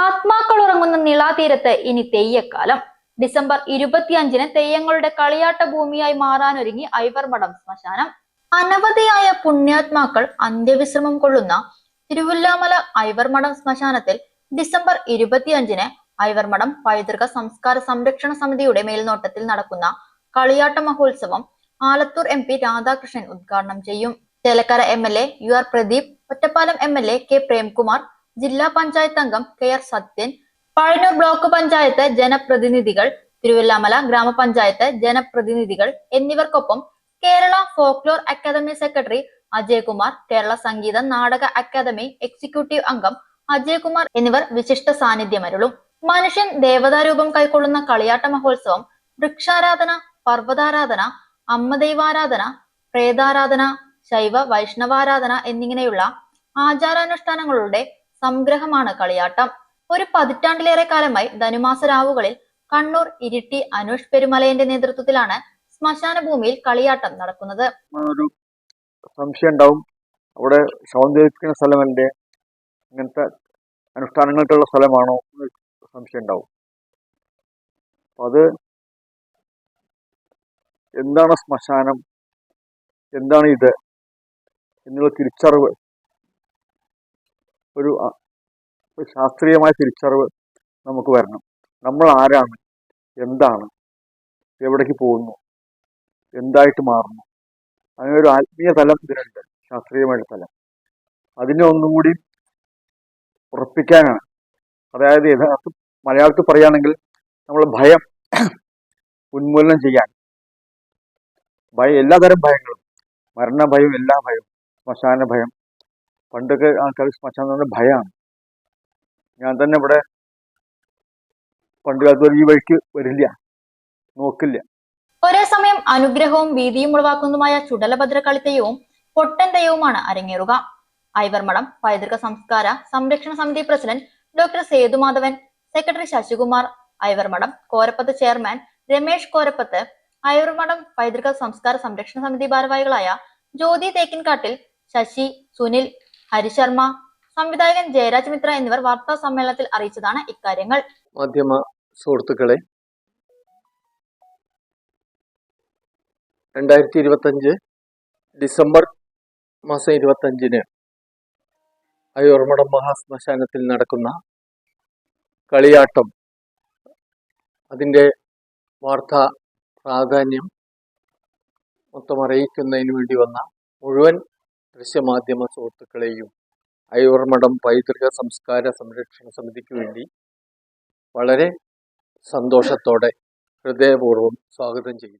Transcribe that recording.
ആത്മാക്കൾ ഉറങ്ങുന്ന നിളാതീരത്ത് ഇനി തെയ്യക്കാലം. ഡിസംബർ 25-ന് തെയ്യങ്ങളുടെ കളിയാട്ട ഭൂമിയായി മാറാനൊരുങ്ങി ഐവർമഠം ശ്മശാനം. അനവധിയായ പുണ്യാത്മാക്കൾ അന്ത്യവിശ്രമം കൊള്ളുന്ന തിരുവില്ലാമല ഐവർമഠം ശ്മശാനത്തിൽ ഡിസംബർ 25-ന് ഐവർമഠം പൈതൃക സംസ്കാര സംരക്ഷണ സമിതിയുടെ മേൽനോട്ടത്തിൽ നടക്കുന്ന കളിയാട്ട മഹോത്സവം ആലത്തൂർ MP രാധാകൃഷ്ണൻ ഉദ്ഘാടനം ചെയ്യും. Chelakkara MLA UR Pradeep, Ottapalam MLA K Premkumar, ജില്ലാ പഞ്ചായത്ത് അംഗം KR സത്യൻ, പഴയന്നൂർ ബ്ലോക്ക് പഞ്ചായത്ത് ജനപ്രതിനിധികൾ, തിരുവല്ലാമല ഗ്രാമപഞ്ചായത്ത് ജനപ്രതിനിധികൾ എന്നിവർക്കൊപ്പം Kerala folklore academy secretary Ajaykumar, Kerala Sangeetha Nataka academy executive അംഗം അജയ്കുമാർ എന്നിവർ വിശിഷ്ട സാന്നിധ്യമരുളും. മനുഷ്യൻ ദേവതാരൂപം കൈക്കൊള്ളുന്ന കളിയാട്ട മഹോത്സവം വൃക്ഷാരാധന, പർവ്വതാരാധന, അമ്മദൈവാരാധന, പ്രേതാരാധന, ശൈവ വൈഷ്ണവാരാധന എന്നിങ്ങനെയുള്ള ആചാരാനുഷ്ഠാനങ്ങളുടെ സംഗ്രഹമാണ് കളിയാട്ടം. ഒരു പതിറ്റാണ്ടിലേറെ കാലമായി ധനുമാസ രാവുകളിൽ കണ്ണൂർ ഇരിട്ടി അനൂഷ് പെരുമലയന്റെ നേതൃത്വത്തിലാണ് ശ്മശാന ഭൂമിയിൽ കളിയാട്ടം നടക്കുന്നത്. ഒരു സംശയം ഉണ്ടാവും, അവിടെ സൗന്ദര്യക്കുന്ന സ്ഥലമല്ലേ, ഇങ്ങനത്തെ അനുഷ്ഠാനങ്ങൾക്കുള്ള സ്ഥലമാണോ സംശയം ഉണ്ടാവും. അത് എന്താണ് ശ്മശാനം, എന്താണ് ഇത് എന്നുള്ള തിരിച്ചറിവ്, ഒരു ശാസ്ത്രീയമായ തിരിച്ചറിവ് നമുക്ക് വരണം. നമ്മൾ ആരാണ്, എന്താണ്, എവിടേക്ക് പോകുന്നു, എന്തായിട്ട് മാറുന്നു, അങ്ങനെ ഒരു ആത്മീയ തലം ഇതിനുണ്ട്, ശാസ്ത്രീയമായ തലം. അതിനെ ഒന്നുകൂടി ഉറപ്പിക്കാനാണ്. അതായത് യഥാർത്ഥ മലയാളത്തിൽ പറയുകയാണെങ്കിൽ നമ്മൾ ഭയം ഉന്മൂലനം ചെയ്യാൻ, എല്ലാതരം ഭയങ്ങളും, മരണഭയം, എല്ലാ ഭയവും, ശ്മശാന ഭയം. പണ്ടൊക്കെ ആൾക്കാർ ശ്മശാനം എന്ന് പറഞ്ഞാൽ ഭയമാണ്. ഞാൻ തന്നെ ഇവിടെ പണ്ട് കാലത്ത് ഈ വഴിക്ക് വരില്ല, നോക്കില്ല. ഒരേ സമയം അനുഗ്രഹവും ഭീതിയും ഉളവാക്കുന്നതുമായ ചുടലഭദ്ര കളിത്തെയവും പൊട്ടൻ തെയ്യവുമാണ് അരങ്ങേറുക. ഐവർമഠം പൈതൃക സംസ്കാര സംരക്ഷണ സമിതി president doctor Sethumadhavan, secretary Sasikumar, Ivor Madom Korappath chairman Ramesh Korappath, Ivor Madom പൈതൃക സംസ്കാര സംരക്ഷണ സമിതി ഭാരവാഹികളായ ജ്യോതി തേക്കിൻകാട്ടിൽ, ശശി, സുനിൽ, ഹരിശർമ്മ, സംവിധായകൻ ജയരാജ് മിത്ര എന്നിവർ വാർത്താ സമ്മേളനത്തിൽ അറിയിച്ചതാണ് ഇക്കാര്യങ്ങൾ. മാധ്യമ സുഹൃത്തുക്കളെ, 2025 ഡിസംബർ മാസം 25-ന് ഐവർമഠം മഹാശ്മശാനത്തിൽ നടക്കുന്ന കളിയാട്ടം, അതിൻ്റെ വാർത്താ പ്രാധാന്യം മൊത്തം അറിയിക്കുന്നതിന് വേണ്ടി വന്ന മുഴുവൻ ദൃശ്യമാധ്യമ സുഹൃത്തുക്കളെയും ഐവർമഠം പൈതൃക സംസ്കാര സംരക്ഷണ സമിതിക്ക് വേണ്ടി വളരെ സന്തോഷത്തോടെ ഹൃദയപൂർവ്വം സ്വാഗതം ചെയ്യുന്നു.